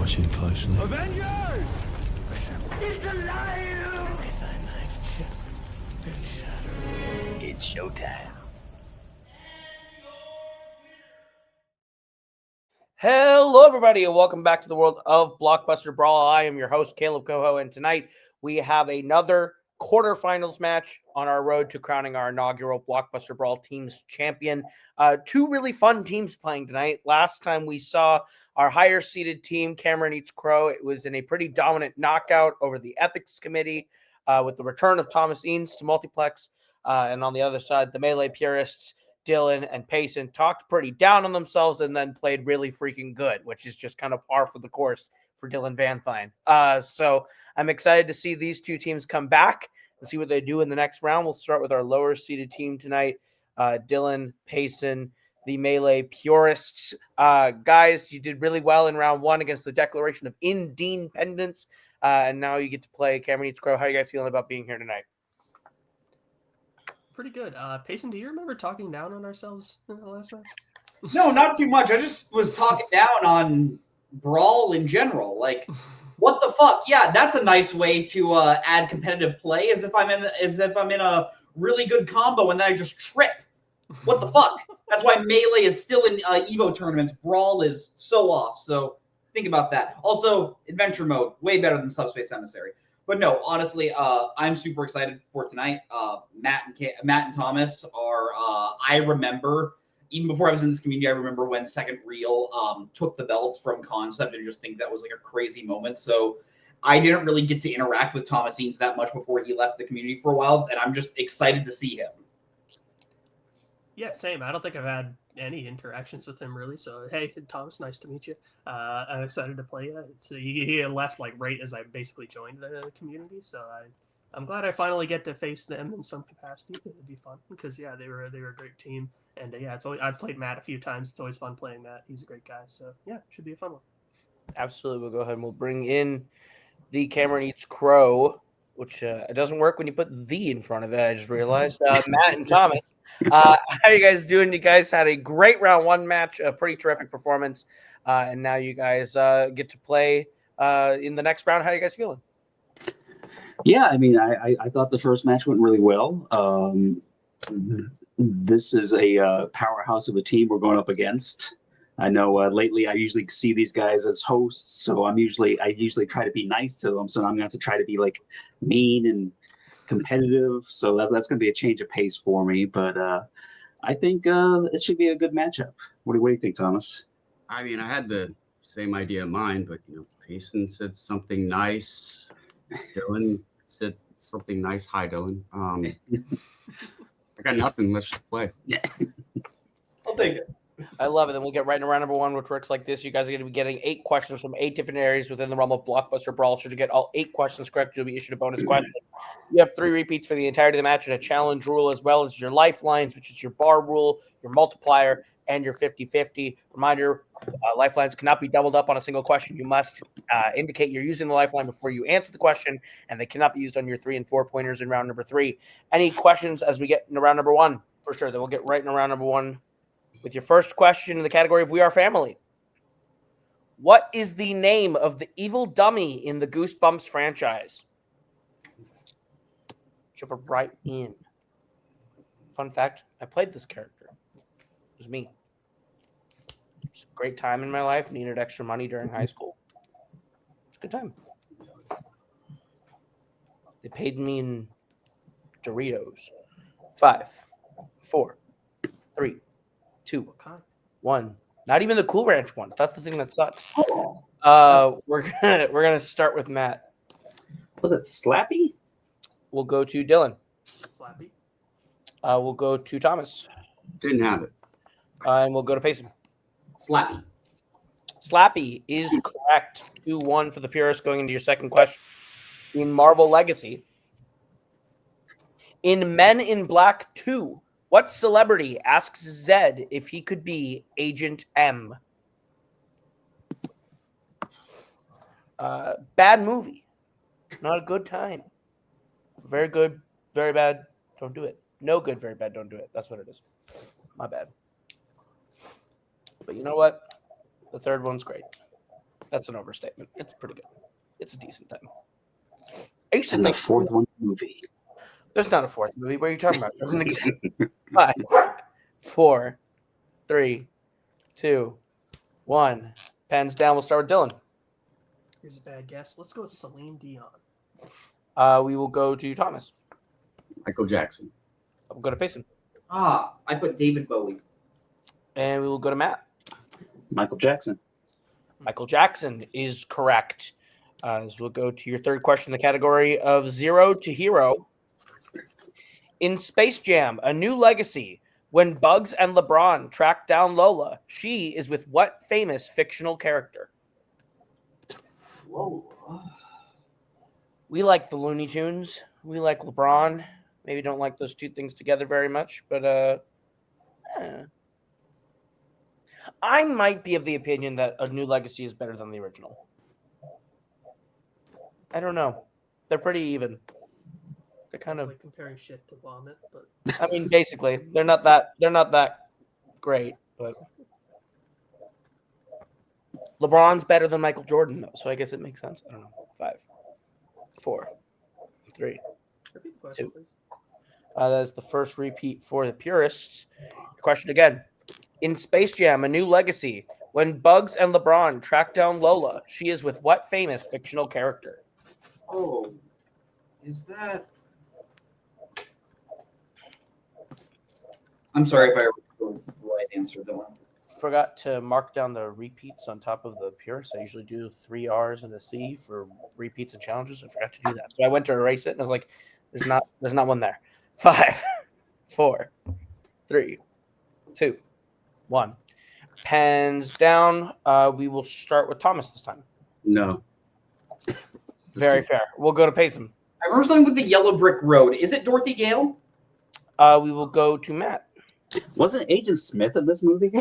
watching closely. Avengers! It's alive! It's showtime. Hello, everybody, and welcome back to the world of Blockbuster Brawl. I am your host, Caleb Coho, and tonight we have another quarterfinals match on our road to crowning our inaugural Blockbuster Brawl Teams champion. Two really fun teams playing tonight. Last time we saw our higher-seeded team, Cameron Eats Crowe, it was in a pretty dominant knockout over the Ethics Committee with the return of Thomas Eanes to Multiplex, and on the other side, the Melee Purists, Dylan and Payson, talked pretty down on themselves and then played really freaking good, which is just kind of par for the course for Dylan Van Thine. So I'm excited to see these two teams come back and see what they do in the next round. We'll start with our lower seeded team tonight. Dylan, Payson, the Melee Purists. Guys, you did really well in round one against the Declaration of Independence. And now you get to play Cameron Eats Crowe. How are you guys feeling about being here tonight? Pretty good. Payson, do you remember talking down on ourselves in the last match? No, not too much. I just was talking down on Brawl in general. Like, what the fuck? Yeah, that's a nice way to add competitive play. As if I'm in a really good combo and then I just trip. What the fuck? That's why Melee is still in Evo tournaments. Brawl is so off. So think about that. Also, adventure mode, way better than Subspace Emissary. But no, honestly, I'm super excited for tonight. Matt and Thomas are. I remember even before I was in this community. I remember when Second Reel took the belts from Concept, and just think that was like a crazy moment. So I didn't really get to interact with Thomas Eanes that much before he left the community for a while, and I'm just excited to see him. Yeah, same. I don't think I've had any interactions with him really. So hey, Thomas, nice to meet you. I'm excited to play you. He left like right as I basically joined the community, so I'm glad I finally get to face them in some capacity. It'd be fun because yeah, they were a great team, and yeah, I've played Matt a few times. It's always fun playing Matt. He's a great guy, so yeah, it should be a fun one. Absolutely. We'll go ahead and we'll bring in the Cameron Eats Crowe, which it doesn't work when you put the in front of it. I just realized. Matt and Thomas, how are you guys doing? You guys had a great round one match, a pretty terrific performance, and now you guys get to play in the next round. How are you guys feeling? Yeah, I mean, I thought the first match went really well. This is a powerhouse of a team we're going up against. I know lately I usually see these guys as hosts, so I usually try to be nice to them. So I'm going to have to try to be like mean and competitive. So that's going to be a change of pace for me. But I think it should be a good matchup. What do you think, Thomas? I mean, I had the same idea in mind, but Payson said something nice. Dylan said something nice. Hi, Dylan. I got nothing. Let's just play. I'll take it. I love it. Then we'll get right into round number one, which works like this. You guys are going to be getting 8 questions from 8 different areas within the realm of Blockbuster Brawl. Should you get all 8 questions correct, you'll be issued a bonus question. You have 3 repeats for the entirety of the match and a challenge rule, as well as your lifelines, which is your bar rule, your multiplier, and your 50-50. Reminder, lifelines cannot be doubled up on a single question. You must indicate you're using the lifeline before you answer the question, and they cannot be used on your 3 and 4 pointers in round number 3. Any questions as we get into round number 1? For sure. Then we'll get right into round number 1 with your first question in the category of We Are Family. What is the name of the evil dummy in the Goosebumps franchise? Jump right in. Fun fact, I played this character. It was me. It was a great time in my life. Needed extra money during high school. It's a good time. They paid me in Doritos. 5, 4, 3, 2, 1. Not even the Cool Ranch one. That's the thing that sucks. We're gonna start with Matt. Was it Slappy? We'll go to Dylan. Slappy. We'll go to Thomas. Didn't have it. And we'll go to Payson. Slappy. Slappy is correct. 2-1 for the Purists going into your second question. In Marvel Legacy, in Men in Black 2, what celebrity asks Zed if he could be Agent M? Bad movie. Not a good time. Very good, very bad. Don't do it. No good, very bad. Don't do it. That's what it is. My bad. But you know what? The third one's great. That's an overstatement. It's pretty good. It's a decent time. I used to And the think fourth one movie. there's not a fourth movie. What are you talking about? Doesn't exist. 5, 4, 3, 2, 1. Pens down. We'll start with Dylan. Here's a bad guess. Let's go with Celine Dion. We will go to Thomas. Michael Jackson. We'll go to Payson. I put David Bowie. And we will go to Matt. Michael Jackson. Michael Jackson is correct. So we'll go to your third question in the category of 0 to hero. In Space Jam, A New Legacy, when Bugs and LeBron track down Lola, she is with what famous fictional character? Whoa. We like the Looney Tunes. We like LeBron. Maybe don't like those two things together very much, but I might be of the opinion that A New Legacy is better than the original. I don't know. They're pretty even. They're kind It's of. like comparing shit to vomit, but I mean, basically, they're not that great, but LeBron's better than Michael Jordan, though, so I guess it makes sense. I don't know. 5, 4, 3. repeat the question, 2. please. That is the first repeat for the Purists. Question again. In Space Jam, A New Legacy, when Bugs and LeBron track down Lola, she is with what famous fictional character? Oh, is that? I'm sorry if I wrote the right answer, Dylan. Forgot to mark down the repeats on top of the Purists. I usually do 3 R's and a C for repeats and challenges. I forgot to do that. So I went to erase it, and I was like, there's not one there. 5, 4, 3, 2, 1. Pens down. We will start with Thomas this time. No. Very fair. We'll go to Payson. I remember something with the yellow brick road. Is it Dorothy Gale? We will go to Matt. Wasn't Agent Smith in this movie?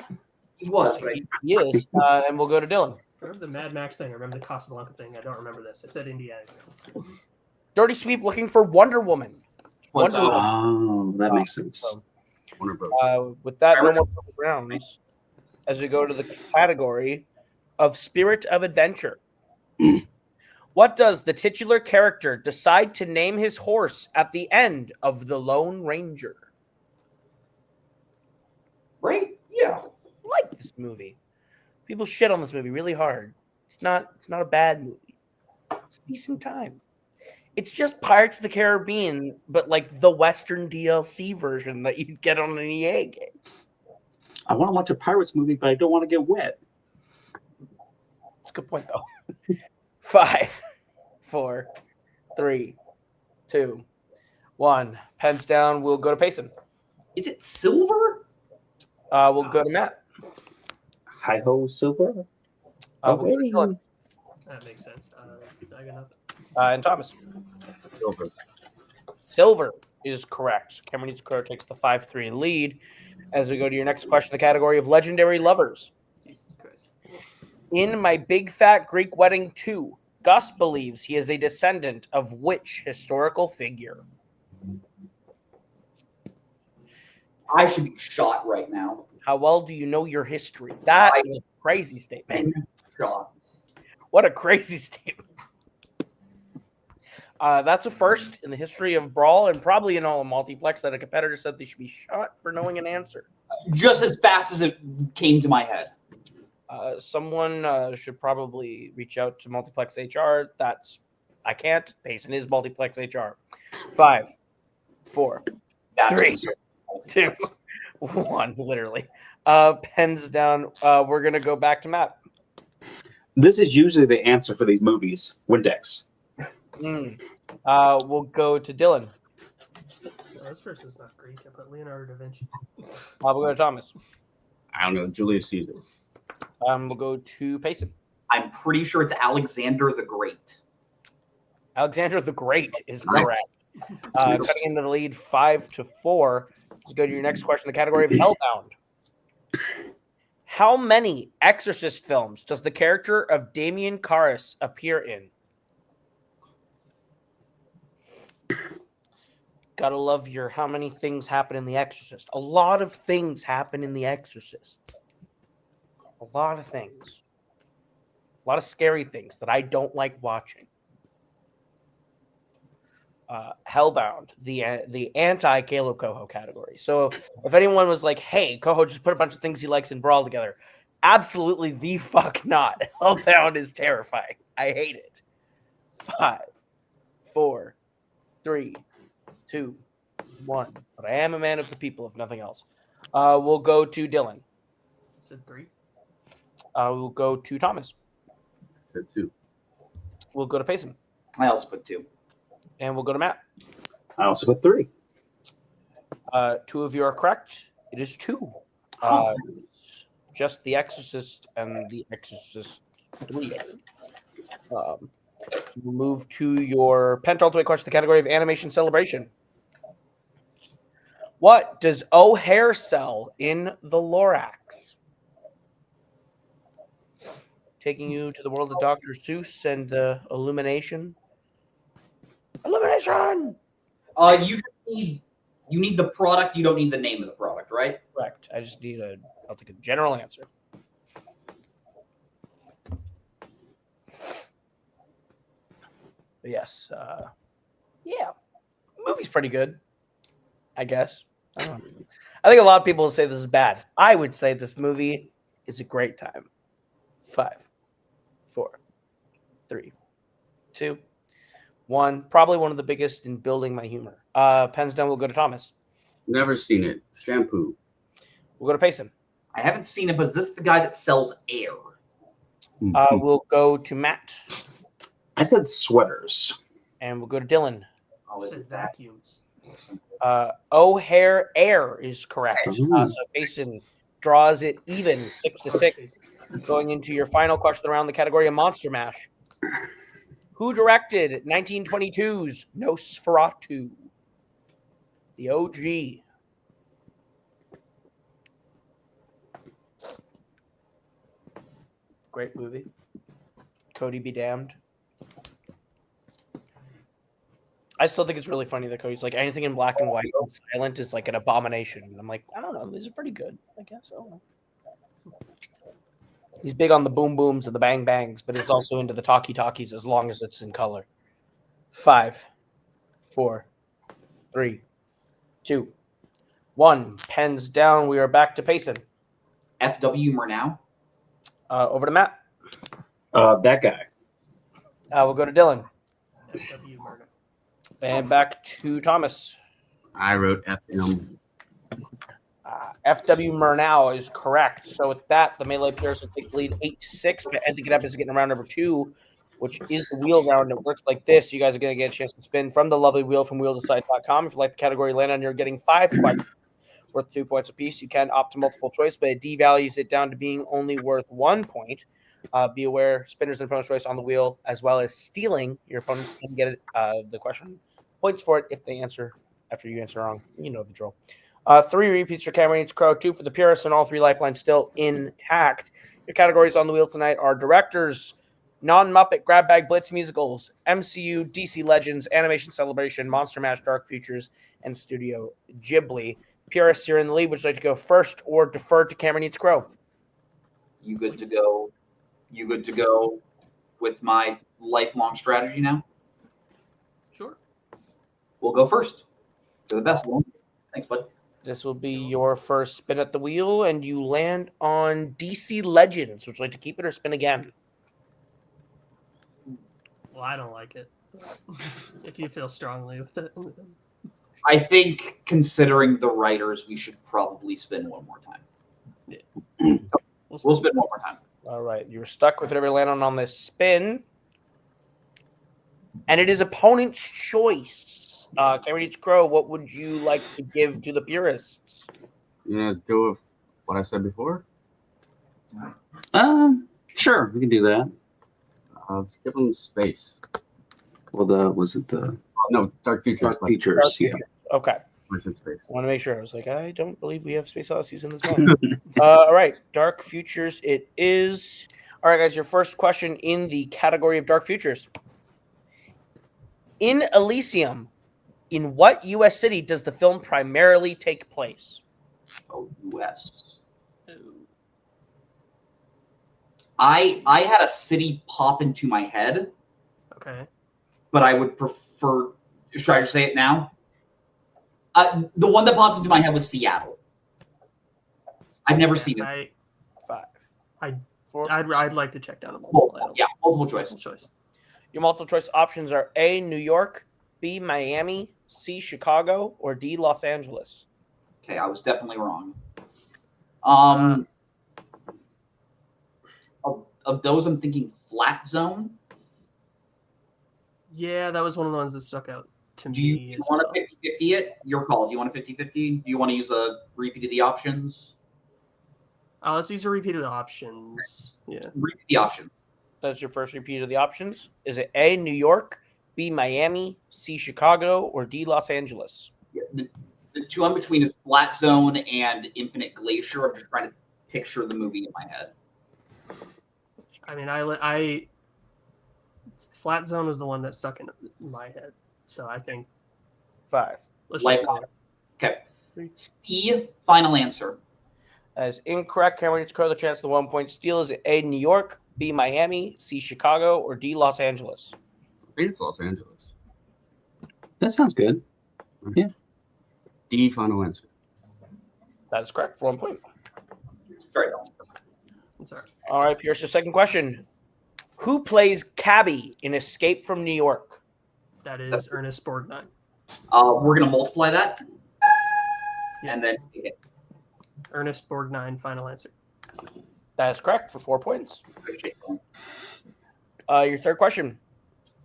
He was, right? He is. And we'll go to Dylan. I remember the Mad Max thing. I remember the Casablanca thing. I don't remember this. I said Indiana Jones. Dirty Sweep looking for Wonder Woman. What's Wonder up? Oh, that makes sense. So, Warner Bros. with that, no more purple rounds. As we go to the category of Spirit of Adventure. What does the titular character decide to name his horse at the end of The Lone Ranger? Right? Yeah. I like this movie. People shit on this movie really hard. It's not a bad movie. It's a decent time. It's just Pirates of the Caribbean, but like the Western DLC version that you'd get on an EA game. I want to watch a Pirates movie, but I don't want to get wet. That's a good point, though. 5, 4, 3, 2, 1. Pens down. We'll go to Payson. Is it silver? We'll go to Matt. Hi ho, silver. We'll go to Dylan. That makes sense. I got nothing. And Thomas. Silver. Silver is correct. Cameron Crowe takes the 5-3 lead. As we go to your next question, the category of legendary lovers. Jesus Christ. In My Big Fat Greek Wedding 2, Gus believes he is a descendant of which historical figure? I should be shot right now. How well do you know your history? That is a crazy statement. Shot. What a crazy statement. That's a first in the history of Brawl and probably in all of Multiplex that a competitor said they should be shot for knowing an answer. Just as fast as it came to my head. Someone should probably reach out to Multiplex HR. I can't. Payson is Multiplex HR. 5, 4, That's 3, 2, 1. Literally. Pens down. We're gonna go back to Matt. This is usually the answer for these movies. Windex. We'll go to Dylan. No, this person's not Greek. I put Leonardo da Vinci. We'll go to Thomas. I don't know. Julius Caesar. We'll go to Payson. I'm pretty sure it's Alexander the Great. Alexander the Great is correct. Cutting into the lead 5-4. Let's go to your next question, the category of Hellbound. How many Exorcist films does the character of Damien Karras appear in? Gotta love your how many things happen in The Exorcist. A lot of things happen in The Exorcist. A lot of things. A lot of scary things that I don't like watching. Hellbound, the anti Caleb Coho category. So if anyone was like, "Hey, Coho just put a bunch of things he likes in Brawl together," absolutely the fuck not. Hellbound is terrifying. I hate it. 5, 4, 3, 2, 1. But I am a man of the people, if nothing else. We'll go to Dylan. Said 3. We'll go to Thomas. Said 2. We'll go to Payson. I also put 2. And we'll go to Matt. I also put 3. 2 of you are correct. It is 2. Just The Exorcist and The Exorcist 3. We'll move to your penultimate question, the category of animation celebration. What does O'Hare sell in the Lorax? Taking you to the world of Dr. Seuss and the Illumination. Illumination! You need the product. You don't need the name of the product, right? Correct. I just need I'll take a general answer. But yes. Yeah. Movie's pretty good, I guess. I don't know. I think a lot of people will say this is bad. I would say this movie is a great time. 5, 4, 3, 2, 1. Probably one of the biggest in building my humor. Pens down. We'll go to Thomas. Never seen it. Shampoo. We'll go to Payson. I haven't seen it, but is this the guy that sells air? We'll go to Matt. I said sweaters. And we'll go to Dylan. Oh, is Said it that? vacuums. O'Hare Air is correct. So Payson draws it even 6-6. Going into your final question around the category of Monster Mash. Who directed 1922's Nosferatu? The OG. Great movie. Cody be damned. I still think it's really funny that Cody's like, anything in black and white and silent is like an abomination. And I'm like, I don't know. These are pretty good, I guess. So. He's big on the boom booms and the bang bangs, but he's also into the talkie talkies as long as it's in color. 5, 4, 3, 2, 1. Pens down. We are back to Payson. F.W. Murnau. Over to Matt. That guy. We'll go to Dylan. F.W. Murdoch. And back to Thomas. I wrote FM. F.W. Murnau is correct. So with that, the Melee Purists will take the lead 8-6. But Ending It Up is getting around number 2, which is the wheel round. It works like this. You guys are going to get a chance to spin from the lovely wheel from wheeldecide.com. If you like the category land on, you're getting 5 questions worth 2 points apiece. You can opt to multiple choice, but it devalues it down to being only worth 1 point. Be aware, spinners and opponent's choice on the wheel, as well as stealing. Your opponent can get it, the question points for it if they answer after you answer wrong. You know the drill. 3 repeats for Cameron Eats Crowe, 2 for the Purists, and all 3 lifelines still intact. Your categories on the wheel tonight are directors, non-Muppet grab bag blitz musicals, MCU, DC Legends, Animation Celebration, Monster Mash, Dark Futures, and Studio Ghibli. Purists, you're in the lead. Would you like to go first or defer to Cameron Eats Crowe? You good to go? You good to go with my lifelong strategy now? Sure. We'll go first. You're the best one. Thanks, bud. This will be your first spin at the wheel, and you land on DC Legends. Would you like to keep it or spin again? Well, I don't like it. If you feel strongly with it. I think, considering the writers, we should probably spin one more time. Yeah. We'll spin one more time. All right. You were stuck with whatever landed on this spin. And it is opponent's choice. Cameron Eats Crowe, what would you like to give to the Purists? Yeah, go with what I said before. Sure, we can do that. Let's give them space. Well, was it the No, Dark Futures. Dark Features? Yeah. Okay. I said space. I want to make sure. I was like, I don't believe we have Space Odysseys in this one. All right. Dark Futures it is. All right, guys, your first question in the category of Dark Futures. In Elysium, in what U.S. city does the film primarily take place? Oh, U.S. I had a city pop into my head, Okay. but I would prefer. Should I just say it now? The one that popped into my head was Seattle. I've never seen it. 5, I- 4. I'd like to check down a multiple. Multiple choice. Multiple choice. Your multiple choice options are A, New York, B, Miami, C, Chicago, or D, Los Angeles. Okay, I was definitely wrong. Of those, I'm thinking flat zone. Yeah, that was one of the ones that stuck out to Do me. you want to 50-50 it? Your call. Do you want to 50-50? Do you want to use a repeat of the options? Let's use a repeat of the options. Yeah. Repeat the options. That's your first repeat of the options. Is it A, New York, B, Miami, C, Chicago, or D, Los Angeles? Yeah, the two in between is flat zone and infinite glacier. I'm just trying to picture the movie in my head. I mean, I Flat Zone was the one that stuck in my head, so I think 5. let's Life just go. Okay. C, final answer. That is incorrect. Cameron needs to Crowe the chance of the 1 point steal. Is it A, New York, B, Miami, C, Chicago, or D, Los Angeles? I think it's Los Angeles. That sounds good. Yeah. D, final answer. That is correct. 1 point. Sorry. It's all right. All right, Pierce, the second question. Who plays Cabby in Escape from New York? That is Ernest Borgnine. We're gonna multiply that, Yeah. and then Ernest Borgnine, final answer. That is correct for 4 points. Your third question.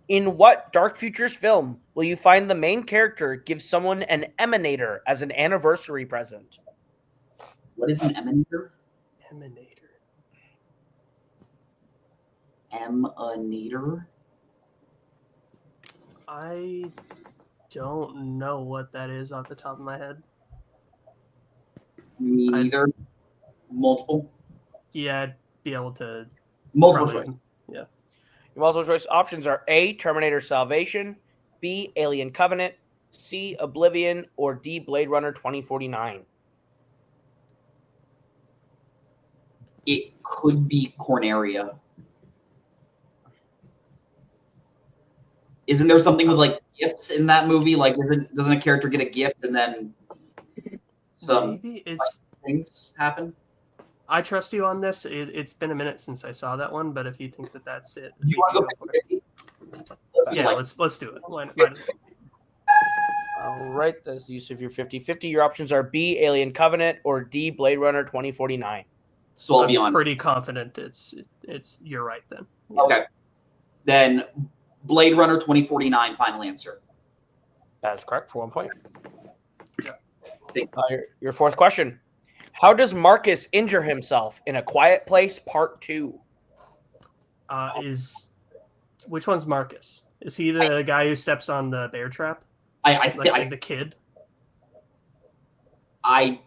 In what Dark Futures film will you find the main character give someone an emanator as an anniversary present? What is an emanator? Emanator. Emanator. I don't know what that is off the top of my head. Me neither. Multiple. Yeah, I'd be able to. Multiple probably- choice. Yeah. Your multiple choice options are A, Terminator Salvation, B, Alien Covenant, C, Oblivion, or D, Blade Runner 2049. It could be Corneria. Isn't there something with like gifts in that movie? Like, doesn't a character get a gift and then some Maybe it's. things happen? I trust you on this. It's been a minute since I saw that one, but if you think that that's it, Do you we want can to go go for it. 50-50? Yeah, let's do it. Might as well. All right, that's the use of your 50-50. Your options are B, Alien Covenant, or D, Blade Runner 2049. So I'll be I'm on. pretty confident it's you're right then. Okay. Then Blade Runner 2049, final answer. That is correct for 1 point. Thank Your fourth question. How does Marcus injure himself in A Quiet Place Part 2? Which one's Marcus? Is he the guy who steps on the bear trap? I The kid?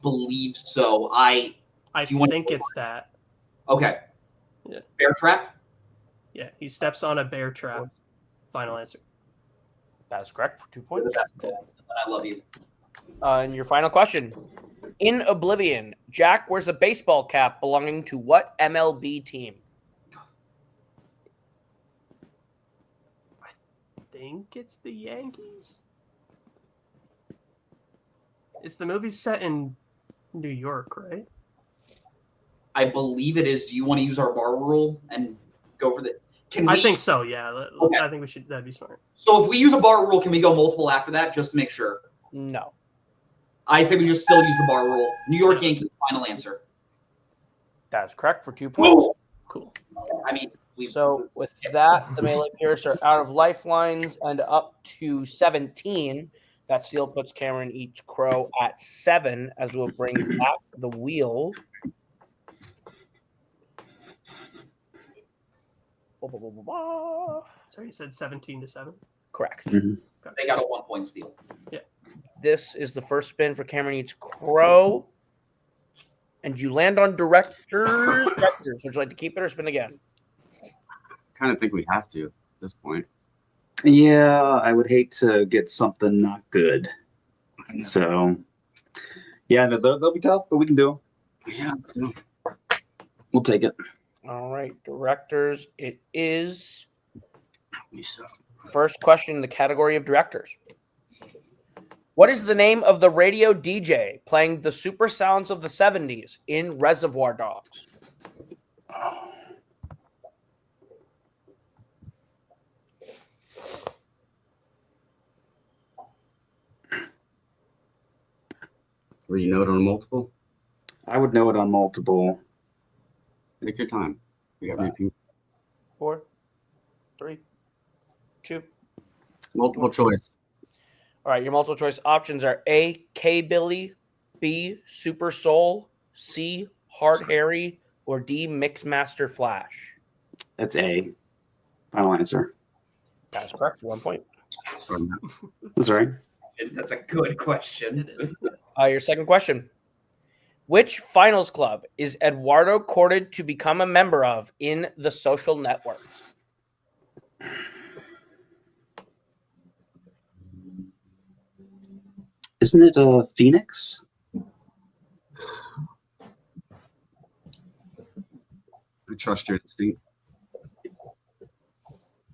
believe so. I Do you want- think it's that. Okay. Yeah. Bear trap? Yeah, he steps on a bear trap. Final answer. That is correct for 2 You're the points. best. I love you. And your final question. In Oblivion, Jack wears a baseball cap belonging to what MLB team? I think it's the Yankees. It's the movie set in New York, right? I believe it is. Do you want to use our bar rule and go for the? Can we? I think so. Yeah, Okay. I think we should. That'd be smart. So if we use a bar rule, can we go multiple after that just to make sure? No. I say we just still use the bar rule. New York Yeah, Yankees, final answer. That is correct for 2 points. Whoa! Cool. I mean, So with that, the Melee Pierce are out of lifelines and up to 17. That still puts Cameron each Crowe at 7 as we'll bring back the wheel. Sorry, you said 17-7. Correct. they got a 1 point steal. This is the first spin for Cameron each Crowe. And you land on directors. Would you like to keep it or spin again? Kind of think we have to at this point. Yeah, I would hate to get something not good. So, yeah, they'll be tough, but we can do them. Yeah. No. We'll take it. All right, directors. It is So, first question in the category of directors. What is the name of the radio DJ playing the super sounds of the 70s in Reservoir Dogs? will you know it on multiple? I would know it on multiple. Take your time. You got 5, repeat. 4, 3, 2. Multiple choice. All right, your multiple choice options are A, K Billy, B, Super Soul, C, Hard Harry, or D, Mixmaster Flash. That's A. Final answer. That's correct for 1 point. Sorry, Matt. That's right. That's a good question. It is. Your second question. Which finals club is Eduardo courted to become a member of in The Social Network? Isn't it Phoenix? I trust your instinct.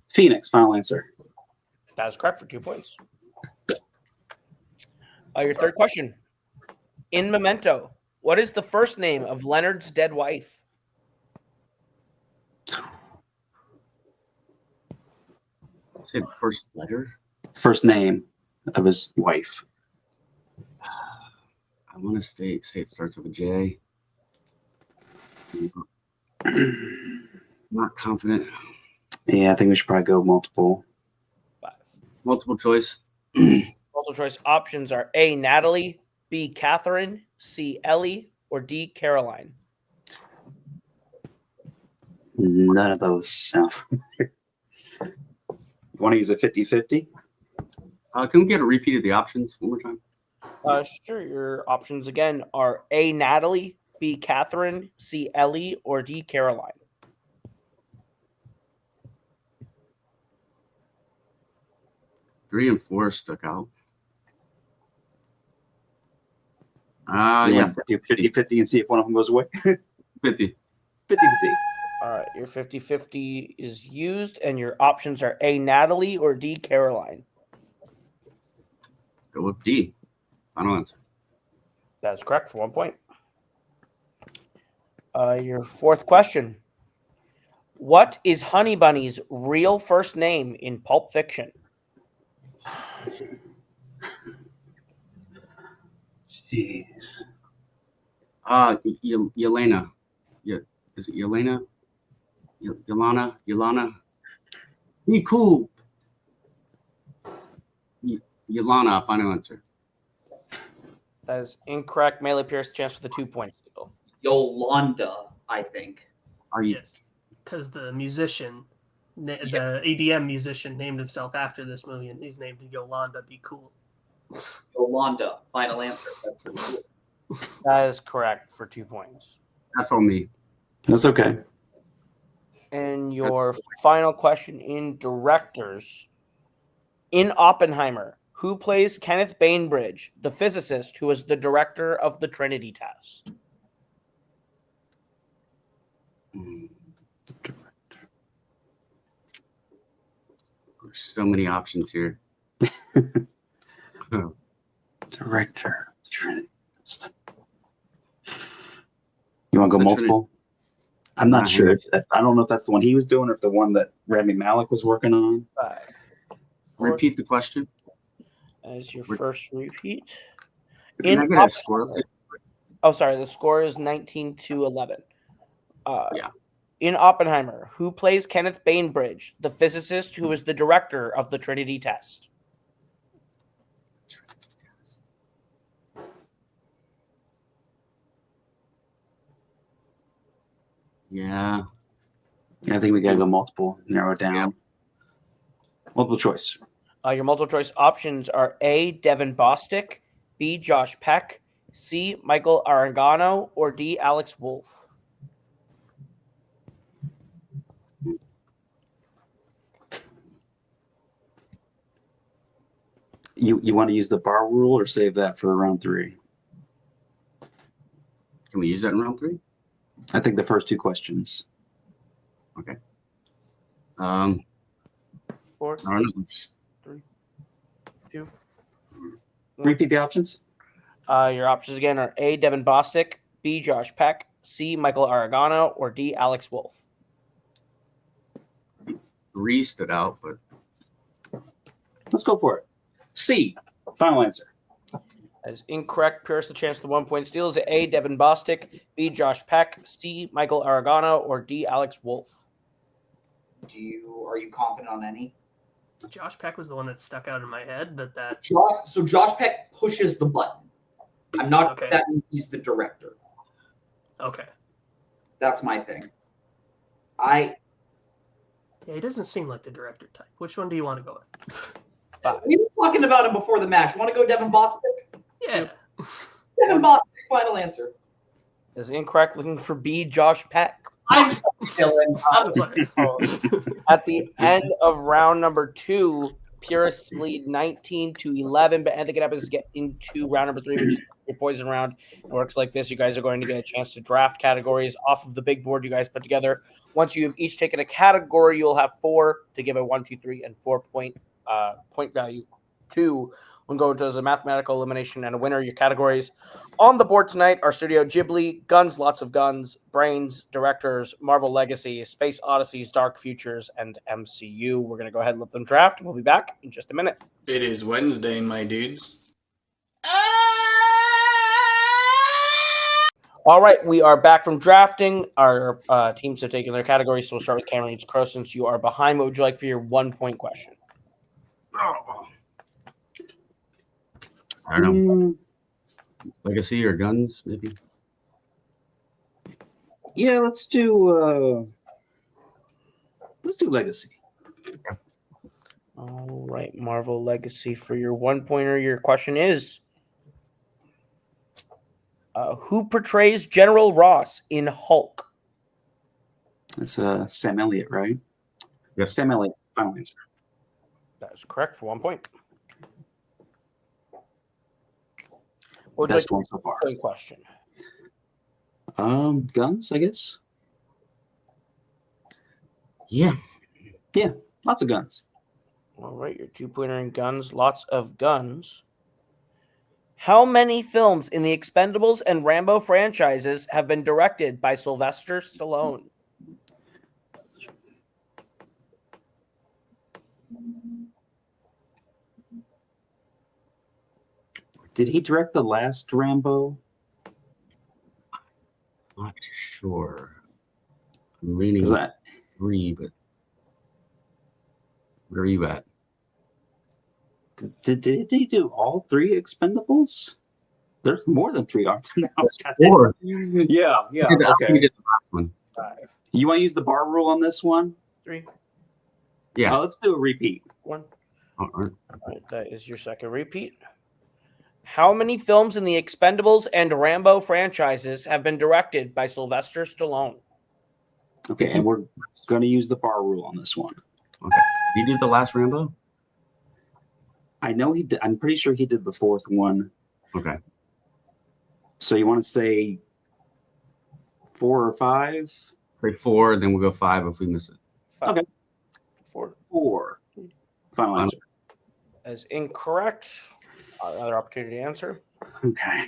Phoenix. Final answer. That is correct for 2 points. Your third question. In Memento, what is the first name of Leonard's dead wife? Say the first letter. First name of his wife. I want to say it starts with a J. Not confident. Yeah, I think we should probably go multiple. 5. Multiple choice. Multiple choice options are A, Natalie, B, Catherine, C, Ellie, or D, Caroline. None of those sound familiar. You want to use a 50-50? Can we get a repeat of the options one more time? Sure. Your options again are A, Natalie, B, Catherine, C, Ellie, or D, Caroline. Three and four stuck out. You Yeah, want to do 50-50 and see if one of them goes away? 50. 50-50. All right. Your 50-50 is used, and your options are A, Natalie, or D, Caroline. Go with D. Final answer. That's correct for 1 point. Your fourth question. What is Honey Bunny's real first name in Pulp Fiction? Jeez. Yelena. Yeah, is it Yelena? Yelena. Be cool. Yelena. Final answer. That is incorrect. Melee Pierce chance for the 2 points still. Yolanda, I think. Are you? Yes, because the musician, the EDM musician, named himself after this movie, and he's named Yolanda. Be cool. Yolanda, final answer. That is correct for 2 points. That's on me. That's okay. And your final question in directors. In Oppenheimer, who plays Kenneth Bainbridge, the physicist who was the director of the Trinity test? There's so many options here. Director. Trinity. You want to go What's the multiple? I'm not sure. I don't know if that's the one he was doing or if the one that Rami Malek was working on. 5, 4, Repeat the question. as your first repeat. Can I get a score? Oh, sorry. The score is 19-11. Yeah. In Oppenheimer, who plays Kenneth Bainbridge, the physicist who is the director of the Trinity test? Yeah. I think we got to go multiple. Narrow it down. Yeah. Multiple choice. Your multiple choice options are A, Devin Bostick, B, Josh Peck, C, Michael Arangano, or D, Alex Wolf. You want to use the bar rule or save that for round 3? Can we use that in round 3? I think the first 2 questions. I 4, don't know. 3, 2. Repeat the options. Your options again are A. Devin Bostic, B. Josh Peck, C. Michael Aragano, or D. Alex Wolf. 3 stood out, but Let's go for it. C. Final answer. That is incorrect. Purists, the chance of the 1 point steal is A. Devin Bostic, B. Josh Peck, C. Michael Aragano, or D. Alex Wolf. Are you confident on any? Josh Peck was the one that stuck out in my head, but that So Josh Peck pushes the button. I'm not. Okay. That means he's the director. okay. That's my thing. Yeah, he doesn't seem like the director type. Which one do you want to go with? We were talking about him before the match. Want to go Devin Bostic? Yeah. Devin Bostic. Final answer. That is incorrect. Looking for B. Josh Peck. I'm sorry, Dylan. I was like, At the end of round number 2, Purists lead 19-11, but Anthony Knapp is getting into round number 3, which is your poison round. It works like this. You guys are going to get a chance to draft categories off of the big board you guys put together. Once you've each taken a category, you'll have 4 to give a 1, 2, 3, and 4 point value to. We'll go to the mathematical elimination and a winner. Your categories on the board tonight are Studio Ghibli, Guns, Lots of Guns, Brains, Directors, Marvel Legacy, Space Odysseys, Dark Futures, and MCU. We're going to go ahead and let them draft. We'll be back in just a minute. It is Wednesday, my dudes. All right, we are back from drafting. Our teams have taken their categories, so we'll start with Cameron Eats Crowe. Since you are behind, what would you like for your 1 point question? I don't know. Legacy or Guns, maybe? Yeah, let's do Legacy. All right, Marvel Legacy for your 1 pointer. Your question is, who portrays General Ross in Hulk? It's Sam Elliott, right? Yep. Sam Elliott. Final answer. That is correct for 1 point. What would you Best like one so far. point question? Guns, I guess. Yeah. Lots of guns. All right, your 2 pointer in Guns, lots of guns. How many films in the Expendables and Rambo franchises have been directed by Sylvester Stallone? Did he direct the last Rambo? Not sure. I'm leaning Is that 3, but where are you at? did he do all 3 Expendables? There's more than 3, aren't there now? 4. Yeah. I think we did the last one. 5, You want to use the bar rule on this one? 3, Yeah. Let's do a repeat. 1. All right. All right, that is your second repeat. How many films in the Expendables and Rambo franchises have been directed by Sylvester Stallone? Okay, and we're going to use the bar rule on this one. Okay. You did the last Rambo? I know he did. I'm pretty sure he did the 4th one. Okay. So you want to say 4 or 5? Say 4, then we'll go 5 if we miss it. 5, Okay. 4. 4. Final answer. That is incorrect. Another opportunity to answer. Okay.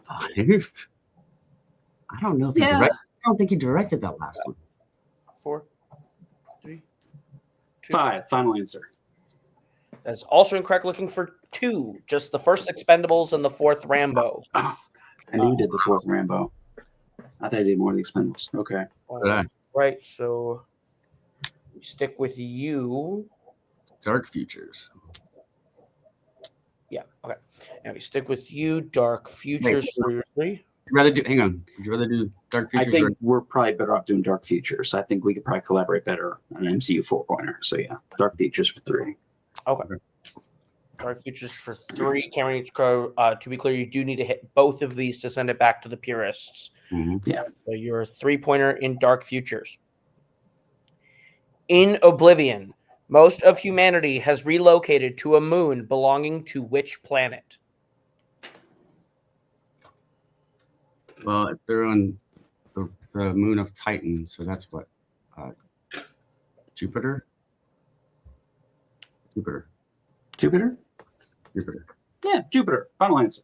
5? I don't know if he directed. I don't think he directed that last one. 4, 3, 2. 5. Final answer. That's also incorrect. Looking for 2. Just the first Expendables and the 4th Rambo. I knew he did the 4th Rambo. I thought he did more of the Expendables. Okay. Right, so we stick with you. Dark Futures. Yeah, okay. And we stick with you, Dark Futures for your 3. Hang on. Would you rather do Dark I Futures? think we're probably better off doing Dark Futures. I think we could probably collaborate better on an MCU 4-pointer. So yeah, Dark Futures for 3. Okay. Dark Futures for 3. Cameron Eats Crowe. To be clear, you do need to hit both of these to send it back to the Purists. Yeah. So your 3-pointer in Dark Futures. In Oblivion, most of humanity has relocated to a moon belonging to which planet? Well, if they're on the moon of Titan, so that's what? Jupiter. Jupiter? Yeah, Jupiter. Final answer.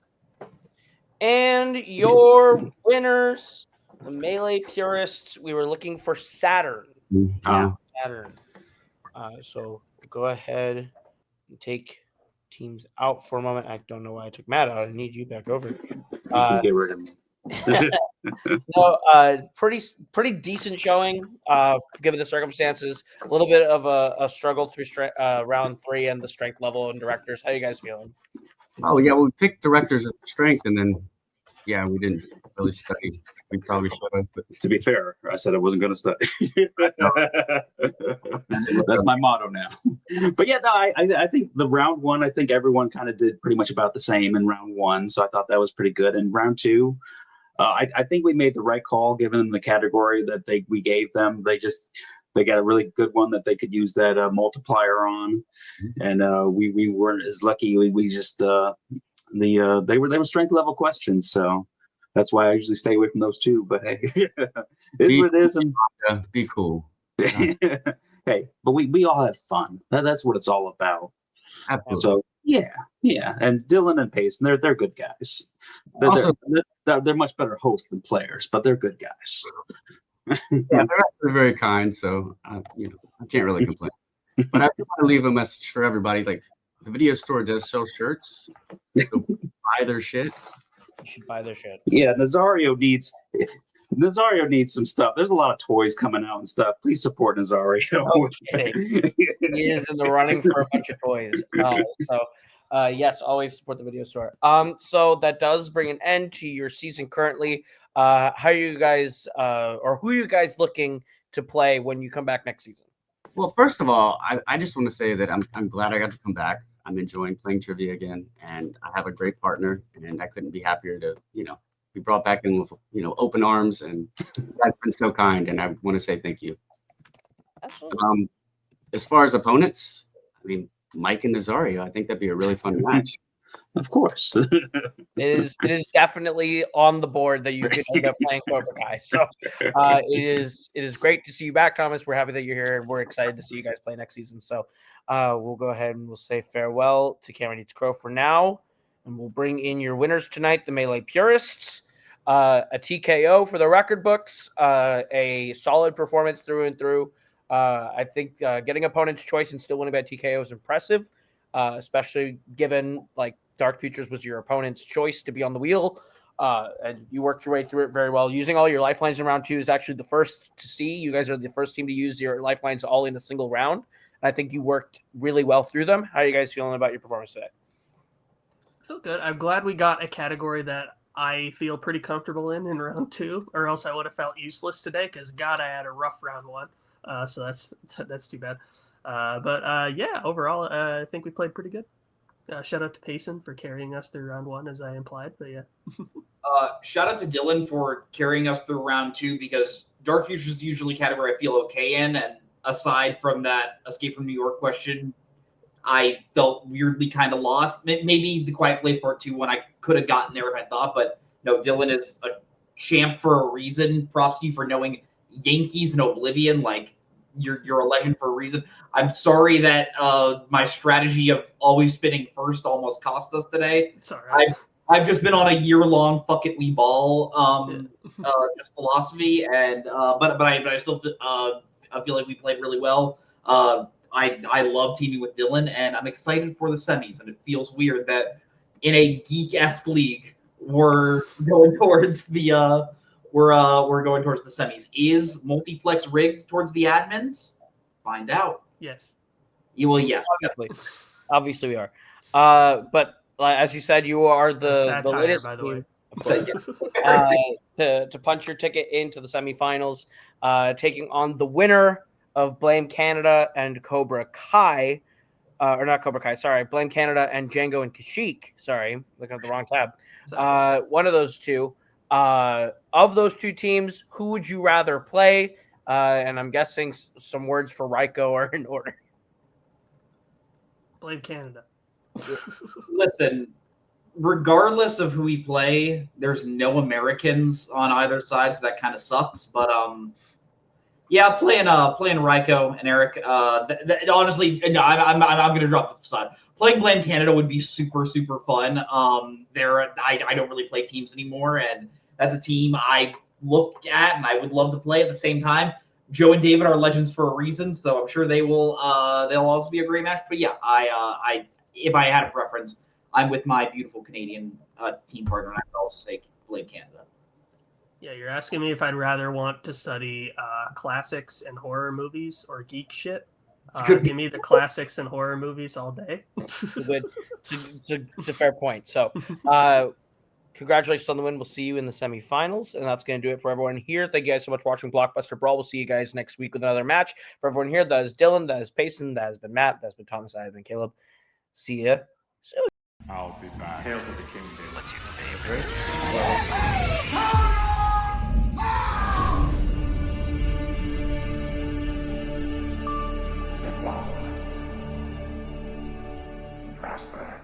And your winners, the Melee Purists, we were looking for Saturn. Yeah. Saturn. So go ahead and take teams out for a moment. I don't know why I took Matt out. I need you back over. Get rid of him. So, pretty decent showing, given the circumstances. A little bit of a struggle through round 3 and the strength level and directors. How you guys feeling? Oh yeah, well, we picked directors as strength, and then we didn't really study. We probably should have. But To be fair, I said I wasn't going to study. That's my motto now. But yeah, no, I think the round 1, I think everyone kind of did pretty much about the same in round 1, so I thought that was pretty good. And round 2, I think we made the right call given the category that we gave them. They got a really good one that they could use that multiplier on, and we weren't as lucky. We just they were strength level questions, so that's why I usually stay away from those 2. But hey, it's what it is, and be cool. Hey, but we all have fun. That's what it's all about. Absolutely. So yeah, and Dylan and Payson, they're good guys. They're much better hosts than players, but they're good guys. They're actually very kind, so I can't really complain. But I just want to leave a message for everybody. Like, the video store does sell shirts, so buy their shit. You should buy their shit. Yeah, Nazario needs some stuff. There's a lot of toys coming out and stuff. Please support Nazario. No kidding. He is in the running for a bunch of toys. Yes, always support the video store. So that does bring an end to your season currently. How are you guys, or who are you guys looking to play when you come back next season? Well, first of all, I just want to say that I'm glad I got to come back. I'm enjoying playing trivia again, and I have a great partner, and I couldn't be happier to, be brought back in with, open arms, and that's been so kind, and I want to say thank you. Absolutely. As far as opponents, I mean, Mike and Nazario, I think that'd be a really fun match. Of course. It is definitely on the board that you could end up playing Cobra Kai. So it is great to see you back, Thomas. We're happy that you're here, and we're excited to see you guys play next season. So we'll go ahead and we'll say farewell to Cameron Eats Crowe for now, and we'll bring in your winners tonight, the Melee Purists. A TKO for the record books, a solid performance through and through. I think getting opponent's choice and still winning by TKO is impressive. Especially given like Dark Futures was your opponent's choice to be on the wheel, and you worked your way through it very well. Using all your lifelines in round 2 is actually the first to see. You guys are the first team to use your lifelines all in a single round. And I think you worked really well through them. How are you guys feeling about your performance today? I feel good. I'm glad we got a category that I feel pretty comfortable in round 2, or else I would have felt useless today because God, I had a rough round 1. So that's too bad. But overall, I think we played pretty good. Shout out to Payson for carrying us through round 1, as I implied. But yeah. Shout out to Dylan for carrying us through round 2, because Dark Futures is usually a category I feel okay in. And aside from that Escape from New York question, I felt weirdly kind of lost. Maybe The Quiet Place Part 2 when I could have gotten there if I thought. But no, Dylan is a champ for a reason. Props to you for knowing Yankees and Oblivion. Like, you're a legend for a reason. I'm sorry that my strategy of always spinning first almost cost us today. It's all right. I've just been on a year-long fuck it we ball just philosophy, and but I still I feel like we played really well. I love teaming with Dylan, and I'm excited for the semis. And it feels weird that in a geek-esque league we're going towards the we're going towards the semis. Is Multiplex rigged towards the admins? Find out. Yes. Yes. Obviously we are. But as you said, you are the satire, latest by the team, way. to punch your ticket into the semifinals, taking on the winner of Blame Canada and Cobra Kai, or not Cobra Kai, sorry, Blame Canada and Django and Kashyyyk. Sorry, looking at the wrong tab. One of those two. Of those two teams, who would you rather play? And I'm guessing some words for Raiko are in order. Blame Canada. Listen, regardless of who we play, there's no Americans on either side, so that kind of sucks. But Yeah, playing Ryko and Eric. Honestly, no, I'm gonna drop the facade. Playing Blame Canada would be super fun. I don't really play teams anymore, and that's a team I look at and I would love to play at the same time. Joe and David are legends for a reason, so I'm sure they will. They'll also be a great match. But yeah, I if I had a preference, I'm with my beautiful Canadian team partner, and I would also say Blame Canada. Yeah, you're asking me if I'd rather want to study classics and horror movies or geek shit. Give me the classics and horror movies all day. It's a fair point. So, congratulations on the win. We'll see you in the semifinals, and that's going to do it for everyone here. Thank you guys so much for watching Blockbuster Brawl. We'll see you guys next week with another match. For everyone here, that is Dylan, that is Payson, that has been Matt, that's been Thomas, I have been Caleb. See ya soon. I'll be back. Hail to the king, David. What's your favorite? Live long. Prosper.